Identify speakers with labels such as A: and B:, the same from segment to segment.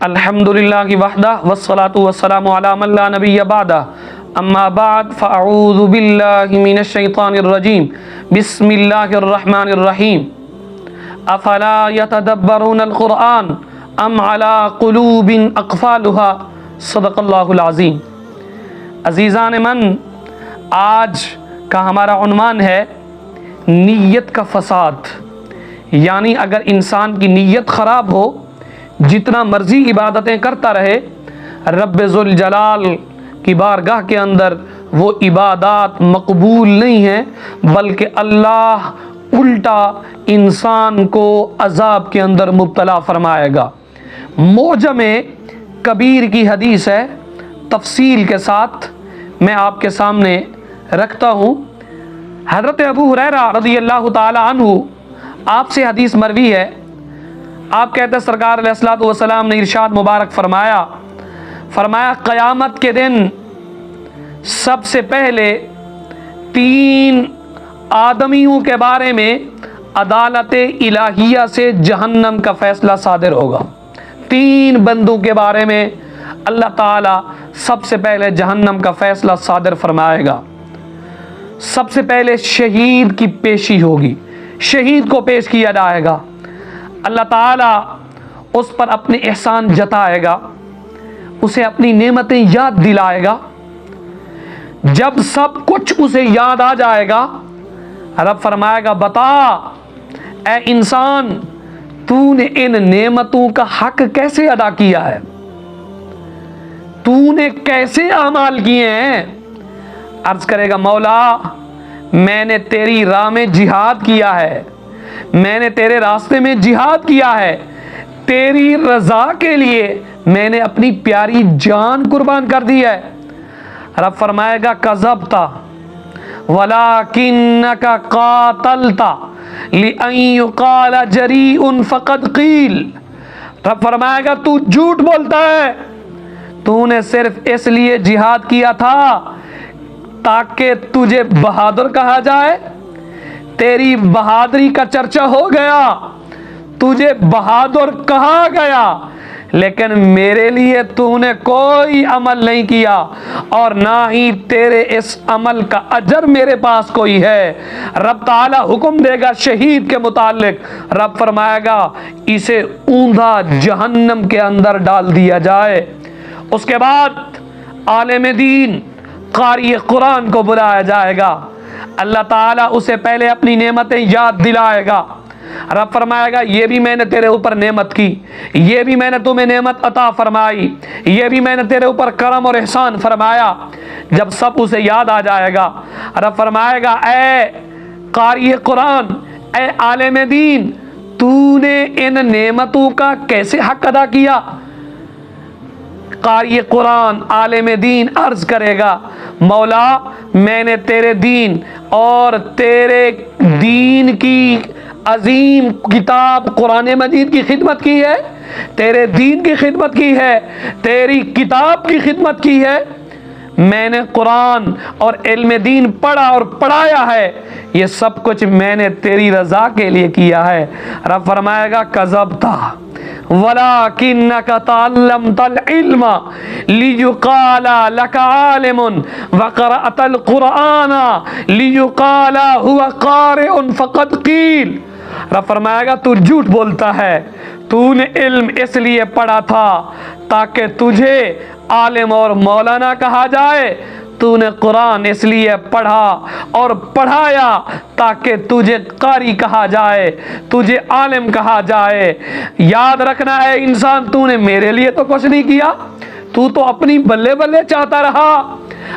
A: الحمدللہ وحدہ والصلاة والسلام علی من لا نبی بعدہ اما بعد فاعوذ باللہ من الشیطان الرجیم بسم اللہ الرحمن الرحیم افلا یتدبرون القرآن ام علی قلوب اقفالها صدق اللہ العظیم۔ عزیزان من، آج کا ہمارا عنوان ہے نیت کا فساد، یعنی اگر انسان کی نیت خراب ہو، جتنا مرضی عبادتیں کرتا رہے، رب ذوالجلال کی بارگاہ کے اندر وہ عبادات مقبول نہیں ہیں، بلکہ اللہ الٹا انسان کو عذاب کے اندر مبتلا فرمائے گا۔ معجم کبیر کی حدیث ہے، تفصیل کے ساتھ میں آپ کے سامنے رکھتا ہوں۔ حضرت ابو ہریرہ رضی اللہ تعالی عنہ آپ سے حدیث مروی ہے، آپ کہتے ہیں سرکار علیہ الصلوۃ والسلام نے ارشاد مبارک فرمایا قیامت کے دن سب سے پہلے 3 آدمیوں کے بارے میں عدالت الہیہ سے جہنم کا فیصلہ صادر ہوگا۔ 3 بندوں کے بارے میں اللہ تعالیٰ سب سے پہلے جہنم کا فیصلہ صادر فرمائے گا۔ سب سے پہلے شہید کی پیشی ہوگی، شہید کو پیش کیا جائے گا۔ اللہ تعالیٰ اس پر اپنے احسان جتائے گا، اسے اپنی نعمتیں یاد دلائے گا۔ جب سب کچھ اسے یاد آ جائے گا، رب فرمائے گا بتا اے انسان، تو نے ان نعمتوں کا حق کیسے ادا کیا ہے، تو نے کیسے اعمال کیے ہیں؟ عرض کرے گا مولا، میں نے تیری راہ میں جہاد کیا ہے، میں نے تیرے راستے میں جہاد کیا ہے، تیری رضا کے لیے میں نے اپنی پیاری جان قربان کر دی ہے۔ رب فرمائے گا کذبت ولکنک قاتلت لأن یقال جریء فقد قیل۔ رب فرمائے گا تو جھوٹ بولتا ہے، تو نے صرف اس لیے جہاد کیا تھا تاکہ تجھے بہادر کہا جائے، تیری بہادری کا چرچا ہو گیا، تجھے بہادر کہا گیا، لیکن میرے لیے تو نے کوئی عمل نہیں کیا اور نہ ہی تیرے اس عمل کا اجر میرے پاس کوئی ہے۔ رب تعالی حکم دے گا شہید کے متعلق، رب فرمائے گا اسے اوندھا جہنم کے اندر ڈال دیا جائے۔ اس کے بعد عالم دین قاری قرآن کو بلایا جائے گا، اللہ تعالیٰ اسے پہلے اپنی نعمتیں یاد دلائے گا۔ رب فرمائے گا یہ بھی میں نے تیرے اوپر نعمت کی، یہ بھی میں نے تمہیں نعمت عطا فرمائی، یہ بھی میں نے تیرے اوپر کرم اور احسان فرمایا۔ جب سب اسے یاد آ جائے گا، رب فرمائے گا اے قاری قرآن، اے عالم دین، تو نے ان نعمتوں کا کیسے حق ادا کیا؟ قاری قرآن عالم دین عرض کرے گا مولا، میں نے تیرے دین اور تیرے دین کی عظیم کتاب قرآن مجید کی خدمت کی ہے، تیرے دین کی خدمت کی ہے، تیری کتاب کی خدمت کی ہے، میں نے قرآن اور علم دین پڑھا اور پڑھایا ہے، یہ سب کچھ میں نے تیری رضا کے لیے کیا ہے۔ رب فرمائے گا کذبت ولکنک تعلمت العلم لیقال لک عالم وقرأت القرآن لیقال هو قارئ فقد قیل۔ رب فرمائے گا تو جھوٹ بولتا ہے، تو نے علم اس لیے پڑھا تھا تاکہ تجھے عالم اور مولانا کہا جائے، تو نے قرآن اس لیے پڑھا اور پڑھایا تاکہ تجھے قاری کہا جائے، تجھے عالم کہا جائے۔ یاد رکھنا ہے انسان، تو نے میرے لیے تو کچھ نہیں کیا، تو اپنی بلے بلے چاہتا رہا،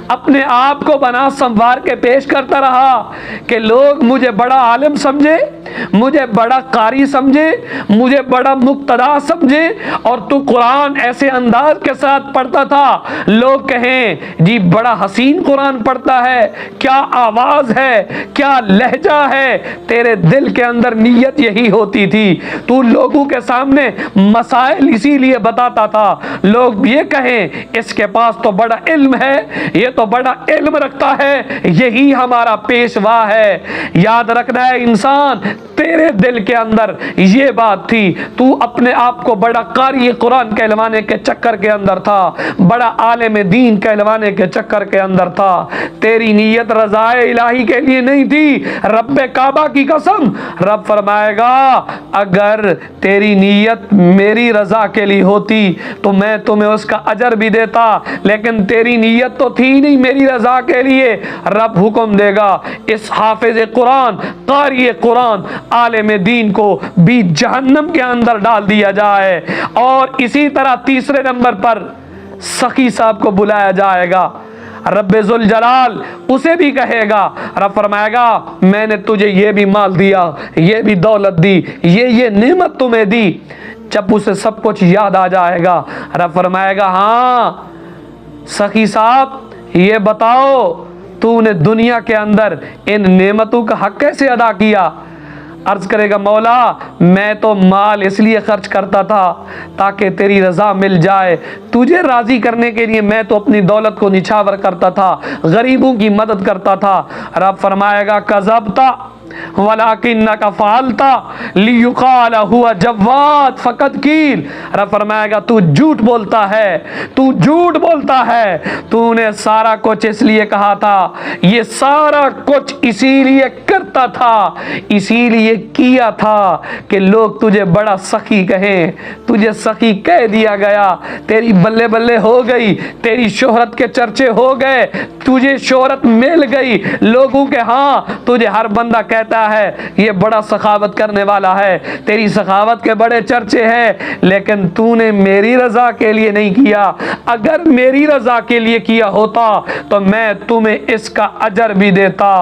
A: اپنے آپ کو بنا سنوار کے پیش کرتا رہا کہ لوگ مجھے بڑا عالم سمجھے، مجھے بڑا قاری سمجھے، مجھے بڑا مقتدا سمجھے، اور تو قرآن ایسے انداز کے ساتھ پڑھتا تھا لوگ کہیں جی بڑا حسین قرآن پڑھتا ہے، کیا آواز ہے، کیا لہجہ ہے۔ تیرے دل کے اندر نیت یہی ہوتی تھی، تو لوگوں کے سامنے مسائل اسی لیے بتاتا تھا، لوگ یہ کہیں اس کے پاس تو بڑا علم ہے، یہ تو بڑا علم رکھتا ہے، یہی ہمارا پیشوا ہے۔ یاد رکھنا ہے انسان، تیرے دل کے اندر یہ بات تھی، تو اپنے آپ کو بڑا قاری قرآن کہلوانے کے چکر کے اندر تھا، بڑا عالم دین کہلوانے کے چکر کے اندر تھا، تیری نیت رضائے الہی کے لیے نہیں تھی۔ رب کعبہ کی قسم، رب فرمائے گا اگر تیری نیت میری رضا کے لیے ہوتی تو میں تمہیں اس کا اجر بھی دیتا، لیکن تیری نیت تو تھی نہیں میری رضا کے لیے۔ رب حکم دے گا اس حافظ قرآن، قاری قرآن، عالم دین کو بھی جہنم کے اندر ڈال دیا جائے۔ اور اسی طرح تیسرے نمبر پر سخی صاحب کو بلایا جائے گا، رب ذوالجلال اسے بھی کہے گا، رب فرمائے گا میں نے تجھے یہ بھی مال دیا، یہ بھی دولت دی، یہ نعمت تمہیں دی۔ جب اسے سب کچھ یاد آ جائے گا، رب فرمائے گا ہاں سخی صاحب یہ بتاؤ تو نے دنیا کے اندر ان نعمتوں کا حق کیسے ادا کیا؟ عرض کرے گا مولا میں تو مال اس لیے خرچ کرتا تھا تاکہ تیری رضا مل جائے، تجھے راضی کرنے کے لیے میں تو اپنی دولت کو نچھاور کرتا تھا، غریبوں کی مدد کرتا تھا۔ رب فرمائے گا کذبتا وَلَكِنَّكَ فَعَلْتَ لِيُقَالَ هُوَ جَوَّادٌ فَقَدْ قِيلَ۔ رب فرمائے گا تو جھوٹ بولتا ہے، تو جھوٹ بولتا ہے، تو نے سارا کچھ اس لیے کہا تھا، یہ سارا کچھ اسی لیے کرتا تھا، اسی لیے کیا تھا کہ لوگ تجھے بڑا سخی کہیں، تجھے سخی کہہ دیا گیا، تیری بلے بلے ہو گئی، تیری شہرت کے چرچے ہو گئے، تجھے شہرت مل گئی لوگوں کے ہاں، تجھے ہر بندہ کہتا ہے یہ بڑا سخاوت کرنے والا ہے، تیری سخاوت کے بڑے چرچے ہیں، لیکن تو نے میری رضا کے لیے نہیں کیا۔ اگر میری رضا کے لیے کیا ہوتا تو میں تمہیں اس کا اجر بھی دیتا۔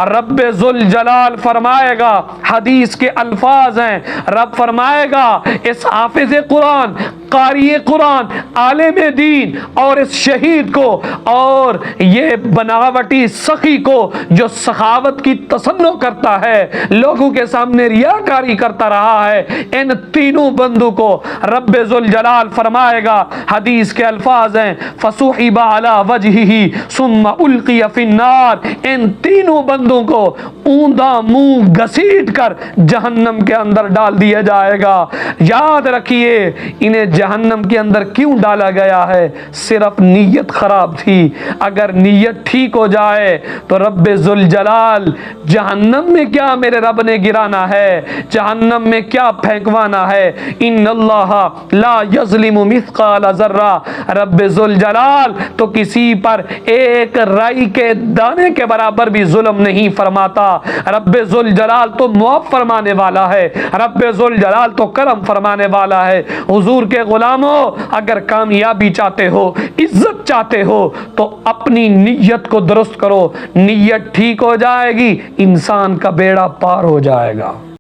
A: رب ذوالجلال فرمائے گا، حدیث کے الفاظ ہیں، رب فرمائے گا اس حافظ قرآن، قاری قرآن، عالم دین اور اس شہید کو اور یہ بناوٹی سخی کو جو سخاوت کی تصنع کرتا ہے، لوگوں کے سامنے ریاکاری کرتا رہا ہے، ان تینوں بندوں کو رب ذوالجلال فرمائے گا، حدیث کے الفاظ ہیں فَصُحِبَ عَلَى وَجْهِهِ ثُمَّ أُلْقِيَ فِي النَّارِ، ان تینوں بندوں کو اوندا منہ گھسیٹ کر جہنم کے اندر ڈال دیا جائے گا۔ یاد رکھیے انہیں جہنم کے اندر کیوں ڈالا گیا ہے؟ صرف نیت خراب تھی۔ اگر نیت ٹھیک ہو جائے تو رب ذوالجلال جہنم میں کیا میرے رب نے گرانا ہے، جہنم میں کیا پھینکوانا ہے۔ ان اللہ لا یظلم مثقال ذرہ، رب ذوالجلال تو کسی پر ایک رائی کے دانے کے برابر بھی ظلم نہیں فرماتا۔ رب ذوالجلال تو معاف فرمانے والا ہے، رب ذوالجلال تو کرم فرمانے والا ہے۔ حضور کے غلاموں اگر کامیابی چاہتے ہو، عزت چاہتے ہو تو اپنی نیت کو درست کرو، نیت ٹھیک ہو جائے گی انسان کا بیڑا پار ہو جائے گا۔